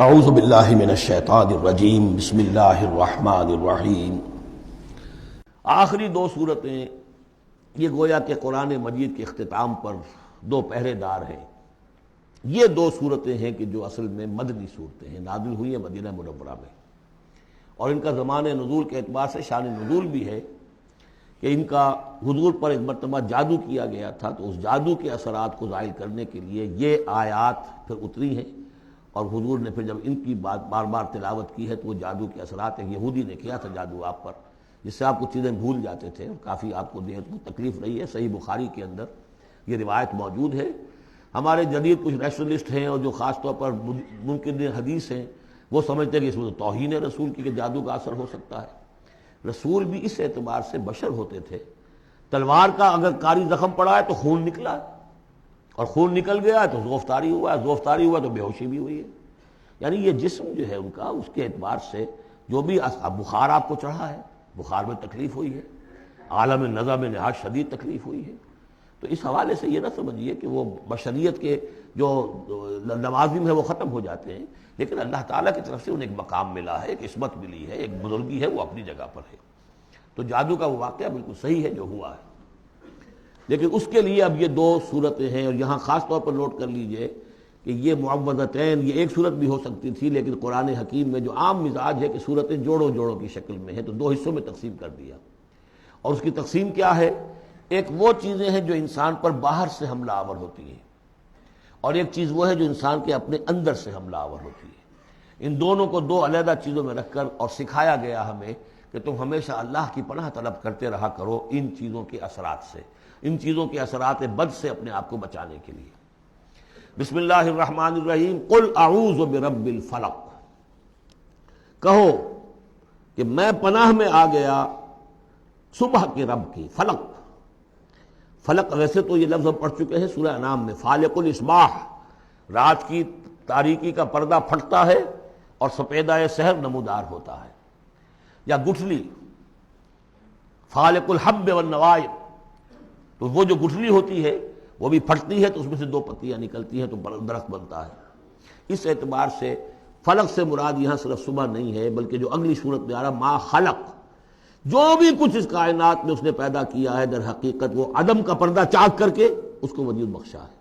اعوذ باللہ من الشیطان الرجیم بسم اللہ الرحمن الرحیم۔ آخری دو صورتیں یہ گویا کہ قرآن مجید کے اختتام پر دو پہرے دار ہیں۔ یہ دو صورتیں ہیں کہ جو اصل میں مدنی صورتیں ہیں، نازل ہوئی ہیں مدینہ منورہ میں، اور ان کا زمان نزول کے اعتبار سے شان نزول بھی ہے کہ ان کا حضور پر ایک مرتبہ جادو کیا گیا تھا، تو اس جادو کے اثرات کو زائل کرنے کے لیے یہ آیات پھر اتری ہیں، اور حضور نے پھر جب ان کی بات بار بار تلاوت کی ہے تو وہ جادو کے اثرات، ایک یہودی نے کیا تھا جادو آپ پر، جس سے آپ کچھ چیزیں بھول جاتے تھے، کافی آپ کو دیہت کو تکلیف رہی ہے۔ صحیح بخاری کے اندر یہ روایت موجود ہے۔ ہمارے جدید کچھ نیشنلسٹ ہیں اور جو خاص طور پر منکر حدیث ہیں، وہ سمجھتے ہیں کہ اس میں تو توہین رسول کی کہ جادو کا اثر ہو سکتا ہے۔ رسول بھی اس اعتبار سے بشر ہوتے تھے، تلوار کا اگر کاری زخم پڑا ہے تو خون نکلا ہے، اور خون نکل گیا ہے تو زوفتاری ہوا ہے، زوفتاری ہوا تو بے ہوشی بھی ہوئی ہے۔ یعنی یہ جسم جو ہے ان کا، اس کے اعتبار سے جو بھی بخار آپ کو چڑھا ہے، بخار میں تکلیف ہوئی ہے، عالم نزع میں نہایت شدید تکلیف ہوئی ہے، تو اس حوالے سے یہ نہ سمجھیے کہ وہ بشریت کے جو لوازم ہے وہ ختم ہو جاتے ہیں، لیکن اللہ تعالیٰ کی طرف سے انہیں ایک مقام ملا ہے، ایک عصمت ملی ہے، ایک بزرگی ہے، وہ اپنی جگہ پر ہے۔ تو جادو کا وہ واقعہ بالکل صحیح ہے جو ہوا ہے، لیکن اس کے لیے اب یہ دو صورتیں ہیں، اور یہاں خاص طور پر نوٹ کر لیجئے کہ یہ معوذتین، یہ ایک صورت بھی ہو سکتی تھی، لیکن قرآن حکیم میں جو عام مزاج ہے کہ صورتیں جوڑوں جوڑوں کی شکل میں ہیں، تو دو حصوں میں تقسیم کر دیا۔ اور اس کی تقسیم کیا ہے؟ ایک وہ چیزیں ہیں جو انسان پر باہر سے حملہ آور ہوتی ہیں، اور ایک چیز وہ ہے جو انسان کے اپنے اندر سے حملہ آور ہوتی ہے۔ ان دونوں کو دو علیحدہ چیزوں میں رکھ کر اور سکھایا گیا ہمیں کہ تم ہمیشہ اللہ کی پناہ طلب کرتے رہا کرو ان چیزوں کے اثرات سے، ان چیزوں کے اثرات بد سے اپنے آپ کو بچانے کے لیے۔ بسم اللہ الرحمن الرحیم۔ قل اعوذ برب الفلق، کہو کہ میں پناہ میں آ گیا صبح کے رب کی۔ فلق، فلق ویسے تو یہ لفظ ہم پڑھ چکے ہیں سورہ انعام میں، فالق الاصباح، رات کی تاریکی کا پردہ پھٹتا ہے اور سپیدہ سحر نمودار ہوتا ہے، یا گٹھلی فالق الحب والنوائب، تو وہ جو گٹھلی ہوتی ہے وہ بھی پھٹتی ہے تو اس میں سے دو پتیاں نکلتی ہیں تو درخت بنتا ہے۔ اس اعتبار سے فلق سے مراد یہاں صرف صبح نہیں ہے، بلکہ جو اگلی صورت میں آ رہا ما خلق، جو بھی کچھ اس کائنات میں اس نے پیدا کیا ہے در حقیقت وہ عدم کا پردہ چاک کر کے اس کو وجود بخشا ہے۔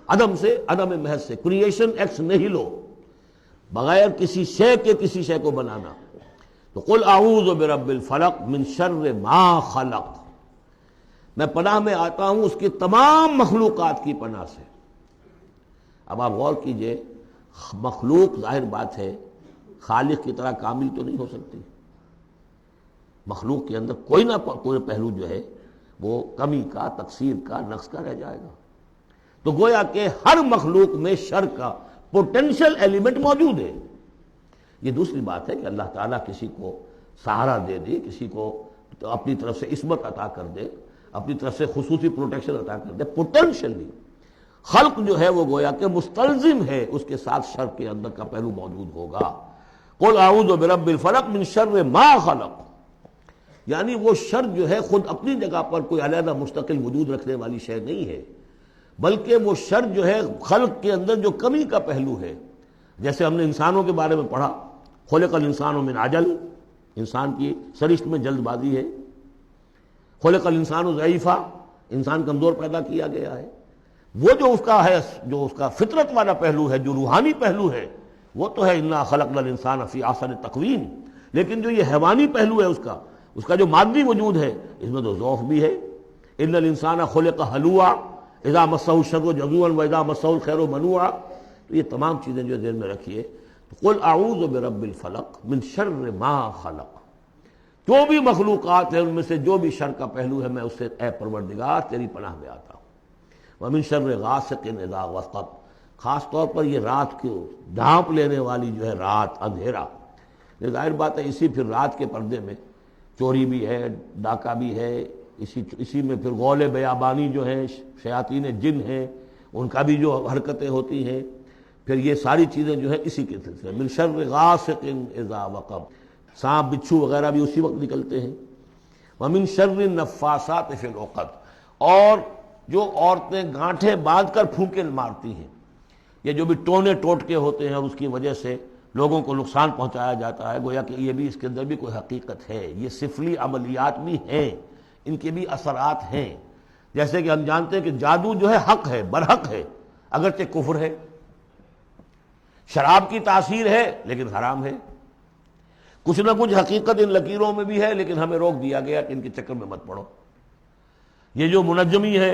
عدم سے، عدم محض سے، کریشن ایکس نہیلو، بغیر کسی شے کے کسی شے کو بنانا۔ تو قل اعوذ برب الفلق من شر ما خلق، میں پناہ میں آتا ہوں اس کی تمام مخلوقات کی پناہ سے۔ اب آپ غور کیجئے، مخلوق ظاہر بات ہے خالق کی طرح کامل تو نہیں ہو سکتی، مخلوق کے اندر کوئی نہ کوئی پہلو جو ہے وہ کمی کا، تقصیر کا، نقص کا رہ جائے گا۔ تو گویا کہ ہر مخلوق میں شر کا پوٹینشل ایلیمنٹ موجود ہے۔ یہ دوسری بات ہے کہ اللہ تعالیٰ کسی کو سہارا دے دے، کسی کو اپنی طرف سے عصمت عطا کر دے، اپنی طرف سے خصوصی پروٹیکشن عطا کر دے، پوٹینشلی خلق جو ہے وہ گویا کہ مستلزم ہے، اس کے ساتھ شر کے اندر کا پہلو موجود ہوگا۔ قل اعوذ برب الفلق من شر ما خلق، یعنی وہ شر جو ہے خود اپنی جگہ پر کوئی علیحدہ مستقل وجود رکھنے والی شے نہیں ہے، بلکہ وہ شر جو ہے خلق کے اندر جو کمی کا پہلو ہے۔ جیسے ہم نے انسانوں کے بارے میں پڑھا، خلق الانسان من عجل، انسان کی سرشت میں جلد بازی ہے۔ خلق الانسان ضعیفا، انسان کمزور پیدا کیا گیا ہے۔ وہ جو اس کا ہے، جو اس کا فطرت والا پہلو ہے، جو روحانی پہلو ہے، وہ تو ہے انا خلقنا الانسان فی احسن تقویم، لیکن جو یہ حیوانی پہلو ہے اس کا جو مادی وجود ہے، اس میں تو ضعف بھی ہے۔ ان الانسان خلق ہلوعا اذا مسہ الشر جزوعا واذا مسہ الخیر منوعا، تو یہ تمام چیزیں جو ذہن میں رکھیے۔ قل اعوذ برب الفلق من شر ما خلق، جو بھی مخلوقات ہیں ان میں سے جو بھی شر کا پہلو ہے، میں اس سے اے پروردگار تیری پناہ میں آتا ہوں۔ ومن شر غاسق اذا وقب، خاص طور پر یہ رات کو ڈھانپ لینے والی جو ہے رات، اندھیرا، یہ ظاہر بات ہے اسی پھر رات کے پردے میں چوری بھی ہے، ڈاکہ بھی ہے، اسی میں پھر غول بیابانی جو ہیں، شیاطین جن ہیں، ان کا بھی جو حرکتیں ہوتی ہیں، پھر یہ ساری چیزیں جو ہے اسی کے سلسلے من شر غاسق اذا وقب، سانپ بچھو وغیرہ بھی اسی وقت نکلتے ہیں۔ ومن شر النفاثات فی العقد، اور جو عورتیں گانٹھیں باندھ کر پھونکے مارتی ہیں، یہ جو بھی ٹونے ٹوٹکے ہوتے ہیں اور اس کی وجہ سے لوگوں کو نقصان پہنچایا جاتا ہے، گویا کہ یہ بھی اس کے اندر بھی کوئی حقیقت ہے، یہ سفلی عملیات بھی ہیں، ان کے بھی اثرات ہیں۔ جیسے کہ ہم جانتے ہیں کہ جادو جو ہے حق ہے، برحق ہے، اگرچہ کفر ہے، شراب کی تاثیر ہے لیکن حرام ہے، کچھ نہ کچھ حقیقت ان لکیروں میں بھی ہے، لیکن ہمیں روک دیا گیا کہ ان کے چکر میں مت پڑو۔ یہ جو منجمی ہے،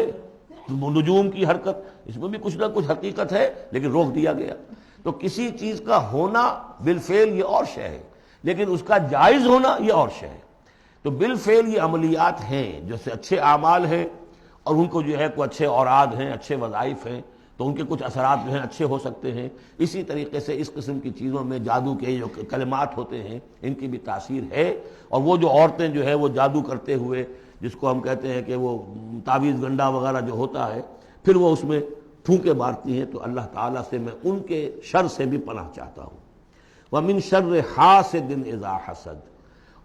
نجوم کی حرکت، اس میں بھی کچھ نہ کچھ حقیقت ہے لیکن روک دیا گیا۔ تو کسی چیز کا ہونا بالفعل یہ اور شے ہے، لیکن اس کا جائز ہونا یہ اور شے ہے۔ تو بالفعل یہ عملیات ہیں جیسے اچھے اعمال ہیں، اور ان کو جو ہے کوئی اچھے اوراد ہیں، اچھے وظائف ہیں، تو ان کے کچھ اثرات جو ہیں اچھے ہو سکتے ہیں۔ اسی طریقے سے اس قسم کی چیزوں میں جادو کے جو کلمات ہوتے ہیں ان کی بھی تاثیر ہے۔ اور وہ جو عورتیں جو ہے وہ جادو کرتے ہوئے، جس کو ہم کہتے ہیں کہ وہ تعویذ گنڈا وغیرہ جو ہوتا ہے، پھر وہ اس میں پھونکے مارتی ہیں، تو اللہ تعالیٰ سے میں ان کے شر سے بھی پناہ چاہتا ہوں۔ وَمِن شَرِّ حَاسِدٍ إِذَا حَسَدَ،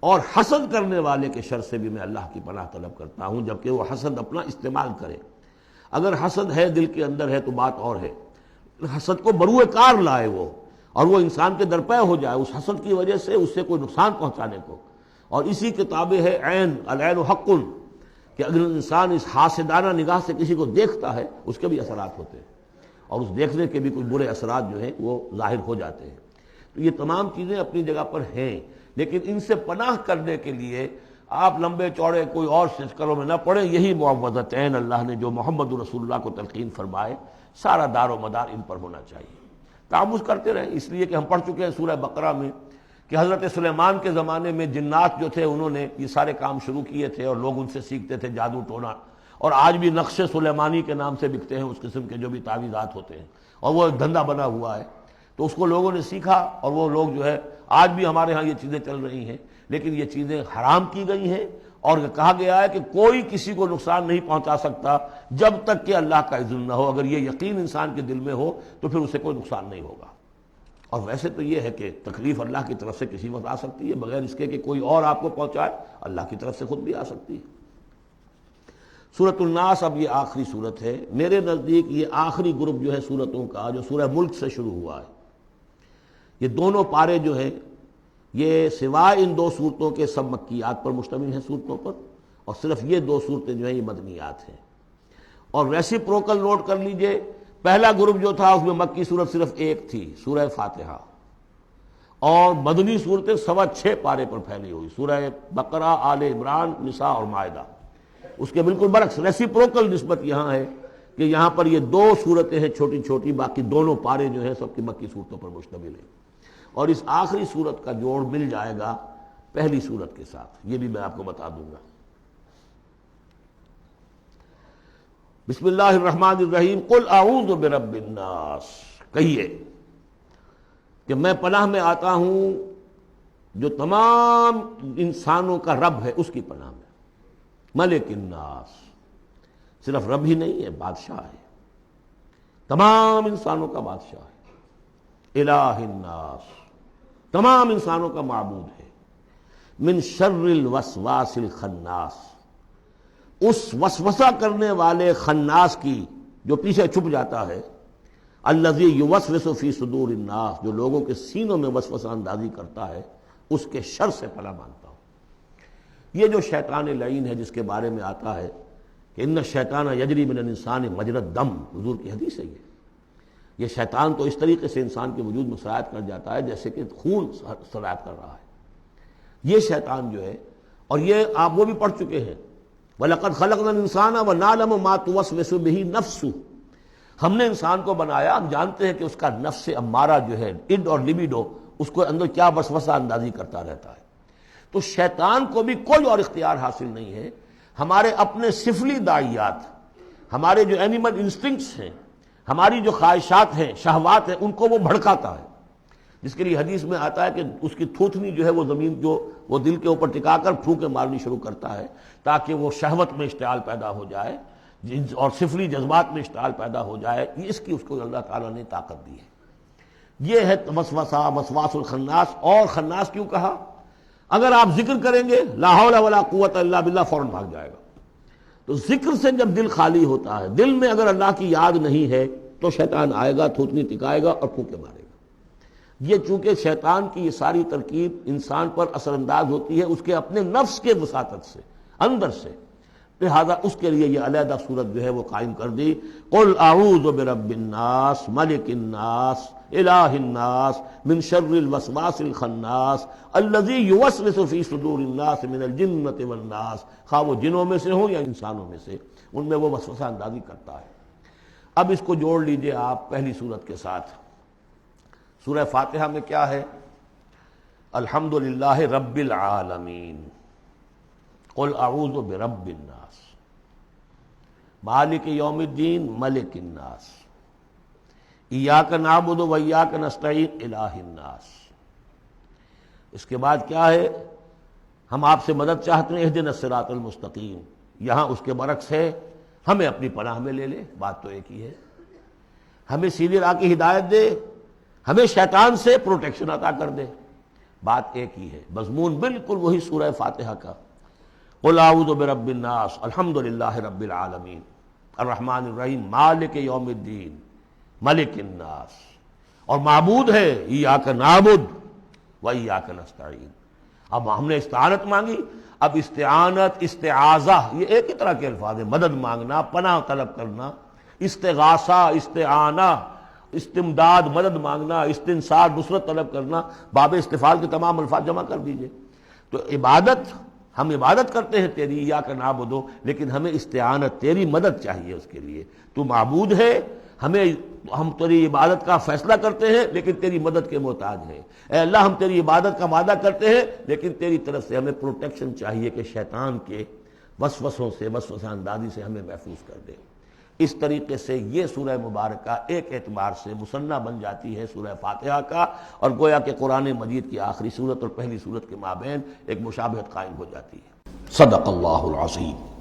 اور حسد کرنے والے کے شر سے بھی میں اللہ کی پناہ طلب کرتا ہوں، جبکہ وہ حسد اپنا استعمال کرے۔ اگر حسد ہے دل کے اندر ہے تو بات اور ہے، حسد کو بروئے کار لائے وہ، اور وہ انسان کے درپے ہو جائے اس حسد کی وجہ سے اس سے کوئی نقصان پہنچانے کو۔ اور اسی کے تابع ہے عین، العین حق، کہ اگر انسان اس حاسدانہ نگاہ سے کسی کو دیکھتا ہے اس کے بھی اثرات ہوتے ہیں، اور اس دیکھنے کے بھی کچھ برے اثرات جو ہیں وہ ظاہر ہو جاتے ہیں۔ تو یہ تمام چیزیں اپنی جگہ پر ہیں، لیکن ان سے پناہ کرنے کے لیے آپ لمبے چوڑے کوئی اور سلسلوں میں نہ پڑیں۔ یہی معوذتین اللہ نے جو محمد رسول اللہ کو تلقین فرمائے، سارا دار و مدار ان پر ہونا چاہیے۔ تعوذ کرتے رہیں، اس لیے کہ ہم پڑھ چکے ہیں سورہ بقرہ میں کہ حضرت سلیمان کے زمانے میں جنات جو تھے انہوں نے یہ سارے کام شروع کیے تھے، اور لوگ ان سے سیکھتے تھے جادو ٹونا، اور آج بھی نقش سلیمانی کے نام سے بکتے ہیں اس قسم کے جو بھی تعویذات ہوتے ہیں، اور وہ ایک دھندا بنا ہوا ہے۔ تو اس کو لوگوں نے سیکھا، اور وہ لوگ جو ہے آج بھی ہمارے ہاں یہ چیزیں چل رہی ہیں، لیکن یہ چیزیں حرام کی گئی ہیں، اور کہا گیا ہے کہ کوئی کسی کو نقصان نہیں پہنچا سکتا جب تک کہ اللہ کا اذن نہ ہو۔ اگر یہ یقین انسان کے دل میں ہو تو پھر اسے کوئی نقصان نہیں ہوگا۔ اور ویسے تو یہ ہے کہ تکلیف اللہ کی طرف سے کسی وقت آ سکتی ہے، بغیر اس کے کہ کوئی اور آپ کو پہنچائے، اللہ کی طرف سے خود بھی آ سکتی ہے۔ سورۃ الناس اب یہ آخری سورت ہے، میرے نزدیک یہ آخری گروپ جو ہے سورتوں کا جو سورہ ملک سے شروع ہوا ہے۔ یہ دونوں پارے جو ہیں یہ سوائے ان دو صورتوں کے سب مکیات پر مشتمل ہیں صورتوں پر، اور صرف یہ دو صورتیں جو ہیں یہ مدنیات ہیں۔ اور ریسیپروکل نوٹ کر لیجئے، پہلا گروپ جو تھا اس میں مکی صورت صرف ایک تھی، سورہ فاتحہ، اور مدنی صورتیں 6.25 پارے پر پھیلی ہوئی، سورہ بقرہ، آل عمران، نساء اور مائدہ۔ اس کے بالکل برعکس ریسیپروکل نسبت یہاں ہے کہ یہاں پر یہ دو صورتیں ہیں چھوٹی چھوٹی، باقی دونوں پارے جو ہیں سب کی مکی صورتوں پر مشتمل ہیں۔ اور اس آخری صورت کا جوڑ مل جائے گا پہلی صورت کے ساتھ، یہ بھی میں آپ کو بتا دوں گا۔ بسم اللہ الرحمن الرحیم، قل اعوذ برب الناس، کہیے کہ میں پناہ میں آتا ہوں جو تمام انسانوں کا رب ہے اس کی پناہ میں۔ ملک الناس، صرف رب ہی نہیں ہے، بادشاہ ہے، تمام انسانوں کا بادشاہ ہے۔ الہ الناس، تمام انسانوں کا معبود ہے۔ من شر الوسواس الخناس، اس وسوسہ کرنے والے خناس کی جو پیچھے چھپ جاتا ہے، الذی یوسوس فی صدور الناس، جو لوگوں کے سینوں میں وسوسہ اندازی کرتا ہے، اس کے شر سے پناہ مانگتا ہوں۔ یہ جو شیطان لعین ہے جس کے بارے میں آتا ہے کہ ان الشیطان یجری من الانسان مجری الدم، حضور کی حدیث ہے یہ شیطان تو اس طریقے سے انسان کے وجود میں سرایت کر جاتا ہے جیسے کہ خون سرایت کر رہا ہے۔ یہ شیطان جو ہے، اور یہ آپ وہ بھی پڑھ چکے ہیں، وَلَقَدْ خَلَقْنَا الْإِنسَانَ وَنَعْلَمُ مَا تُوَسْوِسُ بِهِ نَفْسُهُ، ہم نے انسان کو بنایا، ہم جانتے ہیں کہ اس کا نفس امارہ جو ہے، اڈ اور لبیڈو، اس کو اندر کیا وسوسہ اندازی کرتا رہتا ہے۔ تو شیطان کو بھی کوئی اور اختیار حاصل نہیں ہے، ہمارے اپنے سفلی داعیات، ہمارے جو اینیمل انسٹنکٹس ہیں، ہماری جو خواہشات ہیں، شہوات ہیں، ان کو وہ بھڑکاتا ہے، جس کے لیے حدیث میں آتا ہے کہ اس کی تھوتنی جو ہے وہ زمین جو وہ دل کے اوپر ٹکا کر پھونکے مارنی شروع کرتا ہے تاکہ وہ شہوت میں اشتعال پیدا ہو جائے اور سفلی جذبات میں اشتعال پیدا ہو جائے۔ اس کی اس کو اللہ تعالیٰ نے طاقت دی ہے۔ یہ ہے وسوسہ، وسواس الخناس۔ اور خناس کیوں کہا؟ اگر آپ ذکر کریں گے لا حول ولا قوت الا باللہ، فوراً بھاگ جائے گا۔ تو ذکر سے جب دل خالی ہوتا ہے، دل میں اگر اللہ کی یاد نہیں ہے تو شیطان آئے گا، تھوتنی ٹکائے گا اور پھونکے مارے گا۔ یہ چونکہ شیطان کی یہ ساری ترکیب انسان پر اثر انداز ہوتی ہے اس کے اپنے نفس کے وساطت سے، اندر سے، لہذا اس کے لیے یہ علیحدہ صورت جو ہے وہ قائم کر دی۔ قل اعوذ برب الناس ملک الناس الہ الناس من شر الوسواس الخناس الذی یوسوس فی صدور الناس من الجنۃ والناس، خواہ وہ جنوں میں سے ہوں یا انسانوں میں سے، ان میں وہ وسوسہ اندازی کرتا ہے۔ اب اس کو جوڑ لیجئے آپ پہلی صورت کے ساتھ۔ سورہ فاتحہ میں کیا ہے؟ الحمدللہ رب العالمین، قل اعوذ برب الناس، مالک یوم الدین ملک الناس، ایاک نعبد و ایاک نستعین الہ الناس۔ اس کے بعد کیا ہے؟ ہم آپ سے مدد چاہتے ہیں اہدنا الصراط المستقیم، یہاں اس کے برعکس ہے ہمیں اپنی پناہ میں لے لے، بات تو ایک ہی ہے، ہمیں سیدھی راہ کی ہدایت دے، ہمیں شیطان سے پروٹیکشن عطا کر دے، بات ایک ہی ہے، مضمون بالکل وہی سورہ فاتحہ کا۔ قل اعوذ برب الناس الحمدللہ رب العالمین الرحمن الرحیم مالک یوم الدین ملک الناس، اور معبود ہے ایاک نعبد و ایاک نستعین۔ اب ہم نے استعانت مانگی، اب استعانت، استعاذہ، یہ ایک ہی طرح کے الفاظ ہیں، مدد مانگنا، پناہ طلب کرنا، استغاثہ، استعانہ، استمداد، مدد مانگنا، استنصار، نصرت طلب کرنا، باب استفعال کے تمام الفاظ جمع کر دیجئے۔ تو عبادت، ہم عبادت کرتے ہیں تیری، ایاک نعبد، لیکن ہمیں استعانت، تیری مدد چاہیے اس کے لیے، تو معبود ہے، ہم تیری عبادت کا فیصلہ کرتے ہیں لیکن تیری مدد کے محتاج ہیں۔ اے اللہ ہم تیری عبادت کا وعدہ کرتے ہیں لیکن تیری طرف سے ہمیں پروٹیکشن چاہیے کہ شیطان کے وسوسوں سے، وسوسہ اندازی سے ہمیں محفوظ کر دے۔ اس طریقے سے یہ سورہ مبارکہ ایک اعتبار سے مثنیٰ بن جاتی ہے سورہ فاتحہ کا، اور گویا کہ قرآن مجید کی آخری سورت اور پہلی سورت کے مابین ایک مشابہت قائم ہو جاتی ہے۔ صدق اللہ العظیم۔